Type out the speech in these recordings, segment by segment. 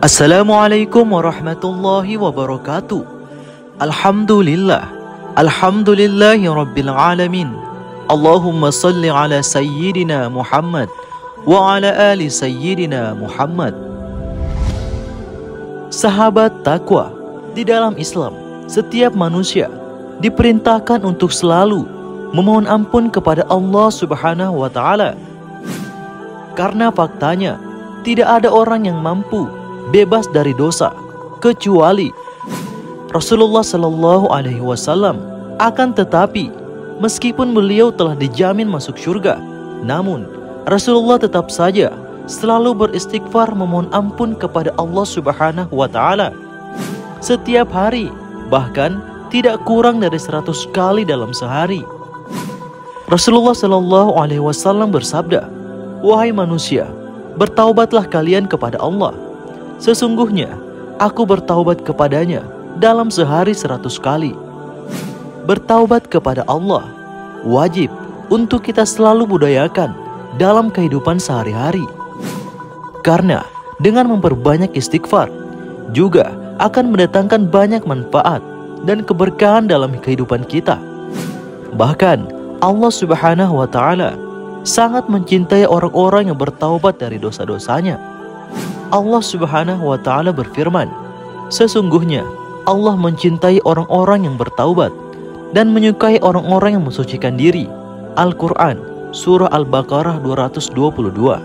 Assalamualaikum warahmatullahi wabarakatuh. Alhamdulillah. Alhamdulillahi rabbil alamin. Allahumma salli ala sayyidina Muhammad wa ala ali sayyidina Muhammad. Sahabat takwa, di dalam Islam, setiap manusia diperintahkan untuk selalu memohon ampun kepada Allah Subhanahu wa Ta'ala. Karena faktanya, tidak ada orang yang mampu bebas dari dosa kecuali Rasulullah Sallallahu Alaihi Wasallam. Akan tetapi, meskipun beliau telah dijamin masuk surga, namun Rasulullah tetap saja selalu beristighfar memohon ampun kepada Allah Subhanahu wa Ta'ala setiap hari, bahkan tidak kurang dari 100 kali dalam sehari. Rasulullah Sallallahu Alaihi Wasallam bersabda, "Wahai manusia, bertaubatlah kalian kepada Allah. Sesungguhnya aku bertaubat kepadanya dalam sehari 100 kali." Bertaubat kepada Allah wajib untuk kita selalu budayakan dalam kehidupan sehari-hari. Karena dengan memperbanyak istighfar juga akan mendatangkan banyak manfaat dan keberkahan dalam kehidupan kita. Bahkan Allah Subhanahu wa Ta'ala sangat mencintai orang-orang yang bertaubat dari dosa-dosanya. Allah Subhanahu wa Ta'ala berfirman, "Sesungguhnya Allah mencintai orang-orang yang bertaubat dan menyukai orang-orang yang mensucikan diri." Al-Quran Surah Al-Baqarah 222.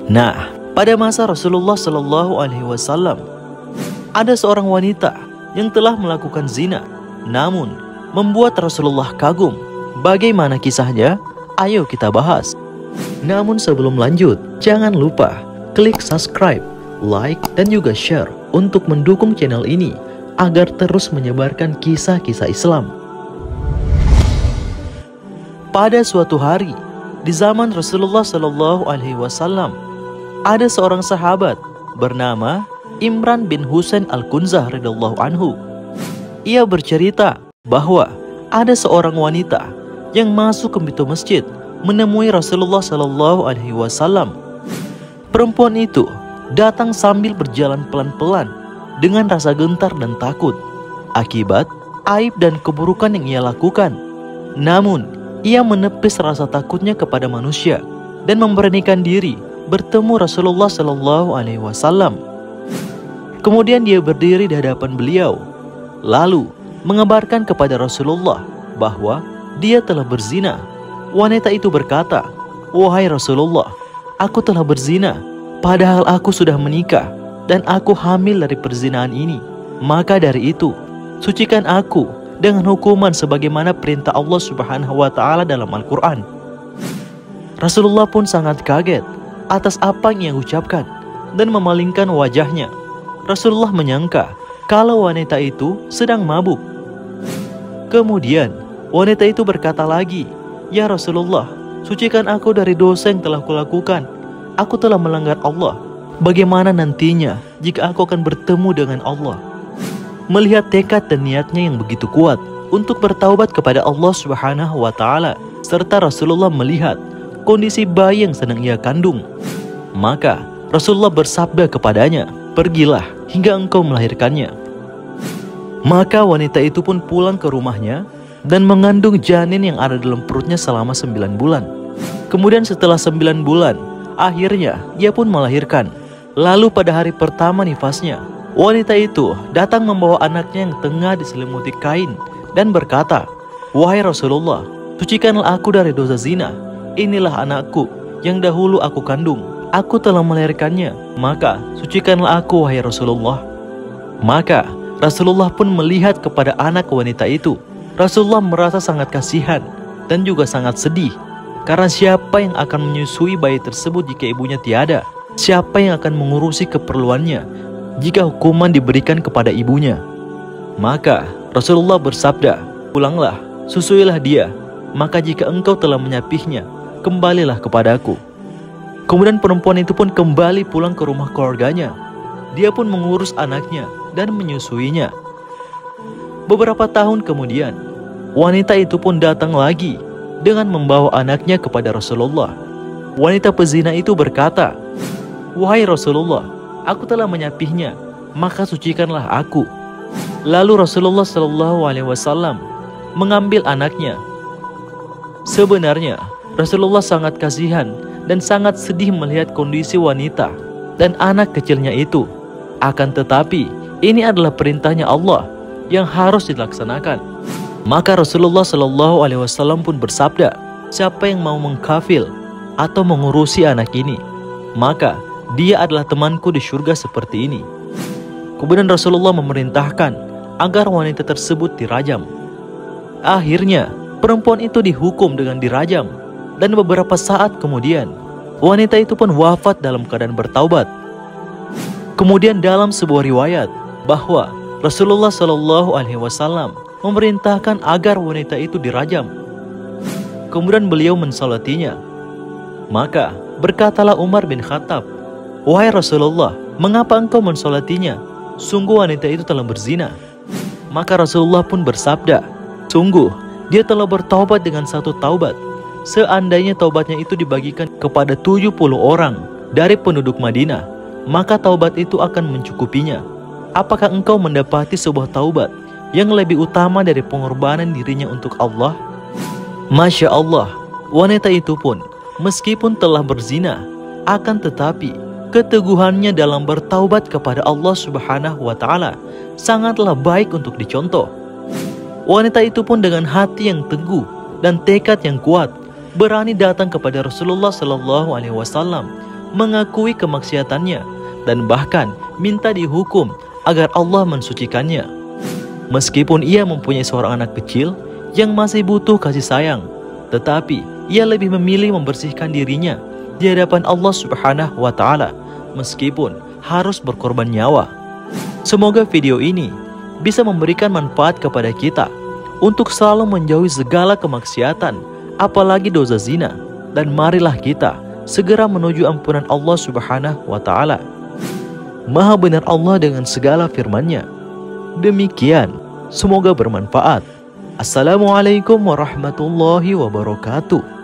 Nah, pada masa Rasulullah Sallallahu Alaihi Wasallam, ada seorang wanita yang telah melakukan zina, namun membuat Rasulullah kagum. Bagaimana kisahnya? Ayo kita bahas. Namun sebelum lanjut, jangan lupa klik subscribe, like, dan juga share untuk mendukung channel ini agar terus menyebarkan kisah-kisah Islam. Pada suatu hari di zaman Rasulullah Sallallahu Alaihi Wasallam, ada seorang sahabat bernama Imran bin Husain Al-Kunzah radhiyallahu anhu. Ia bercerita bahwa ada seorang wanita yang masuk ke pintu masjid menemui Rasulullah Sallallahu Alaihi Wasallam. Perempuan itu datang sambil berjalan pelan-pelan dengan rasa gentar dan takut akibat aib dan keburukan yang ia lakukan. Namun, ia menepis rasa takutnya kepada manusia dan memberanikan diri bertemu Rasulullah Sallallahu Alaihi Wasallam. Kemudian dia berdiri di hadapan beliau, lalu mengabarkan kepada Rasulullah bahwa dia telah berzina. Wanita itu berkata, "Wahai Rasulullah, aku telah berzina, padahal aku sudah menikah dan aku hamil dari perzinahan ini. Maka dari itu, sucikan aku dengan hukuman sebagaimana perintah Allah Subhanahu wa Ta'ala dalam Al-Quran." Rasulullah pun sangat kaget atas apa yang ia ucapkan dan memalingkan wajahnya. Rasulullah menyangka kalau wanita itu sedang mabuk. Kemudian wanita itu berkata lagi, "Ya Rasulullah, sucikan aku dari dosa yang telah kulakukan. Aku telah melanggar Allah. Bagaimana nantinya jika aku akan bertemu dengan Allah?" Melihat tekad dan niatnya yang begitu kuat untuk bertaubat kepada Allah Subhanahu wa Ta'ala, serta Rasulullah melihat kondisi bayi yang sedang ia kandung, maka Rasulullah bersabda kepadanya, "Pergilah hingga engkau melahirkannya." Maka wanita itu pun pulang ke rumahnya dan mengandung janin yang ada dalam perutnya selama 9 bulan. Kemudian setelah 9 bulan, akhirnya ia pun melahirkan. Lalu pada hari pertama nifasnya, wanita itu datang membawa anaknya yang tengah diselimuti kain dan berkata, "Wahai Rasulullah, sucikanlah aku dari dosa zina. Inilah anakku yang dahulu aku kandung. Aku telah melahirkannya, maka sucikanlah aku, wahai Rasulullah." Maka Rasulullah pun melihat kepada anak wanita itu. Rasulullah merasa sangat kasihan dan juga sangat sedih. Karena siapa yang akan menyusui bayi tersebut jika ibunya tiada? Siapa yang akan mengurusi keperluannya jika hukuman diberikan kepada ibunya? Maka Rasulullah bersabda, "Pulanglah, susuilah dia. Maka jika engkau telah menyapihnya, kembalilah kepadaku." Kemudian perempuan itu pun kembali pulang ke rumah keluarganya. Dia pun mengurus anaknya dan menyusuinya. Beberapa tahun kemudian, wanita itu pun datang lagi dengan membawa anaknya kepada Rasulullah. Wanita pezina itu berkata, "Wahai Rasulullah, aku telah menyapihnya, maka sucikanlah aku." Lalu Rasulullah SAW mengambil anaknya. Sebenarnya Rasulullah sangat kasihan dan sangat sedih melihat kondisi wanita dan anak kecilnya itu. Akan tetapi ini adalah perintahnya Allah yang harus dilaksanakan. Maka Rasulullah SAW pun bersabda, "Siapa yang mau mengkafil atau mengurusi anak ini, maka dia adalah temanku di surga seperti ini." Kemudian Rasulullah memerintahkan agar wanita tersebut dirajam. Akhirnya perempuan itu dihukum dengan dirajam, dan beberapa saat kemudian wanita itu pun wafat dalam keadaan bertaubat. Kemudian dalam sebuah riwayat bahwa Rasulullah SAW memerintahkan agar wanita itu dirajam. Kemudian beliau mensolatinya. Maka berkatalah Umar bin Khattab, "Wahai Rasulullah, mengapa engkau mensolatinya? Sungguh wanita itu telah berzina." Maka Rasulullah pun bersabda, "Sungguh dia telah bertaubat dengan satu taubat. Seandainya taubatnya itu dibagikan kepada 70 orang dari penduduk Madinah, maka taubat itu akan mencukupinya. Apakah engkau mendapati sebuah taubat yang lebih utama dari pengorbanan dirinya untuk Allah?" Masya Allah, wanita itu pun meskipun telah berzina, akan tetapi keteguhannya dalam bertaubat kepada Allah Subhanahu wa Ta'ala sangatlah baik untuk dicontoh. Wanita itu pun dengan hati yang teguh dan tekad yang kuat berani datang kepada Rasulullah SAW, mengakui kemaksiatannya dan bahkan minta dihukum agar Allah mensucikannya. Meskipun ia mempunyai seorang anak kecil yang masih butuh kasih sayang, tetapi ia lebih memilih membersihkan dirinya di hadapan Allah Subhanahu wa Ta'ala meskipun harus berkorban nyawa. Semoga video ini bisa memberikan manfaat kepada kita untuk selalu menjauhi segala kemaksiatan, apalagi dosa zina, dan marilah kita segera menuju ampunan Allah Subhanahu wa Ta'ala. Maha benar Allah dengan segala firman-Nya. Demikian, semoga bermanfaat. Assalamualaikum warahmatullahi wabarakatuh.